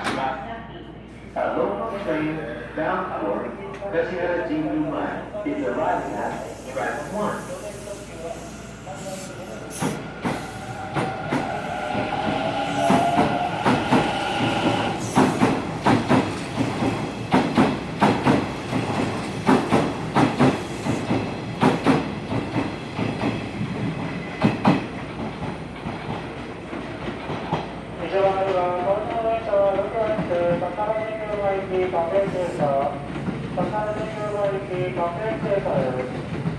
します。A local train bound for 柏神宮前 is arriving at track 1. 高田神宮前行き、各駅停車です。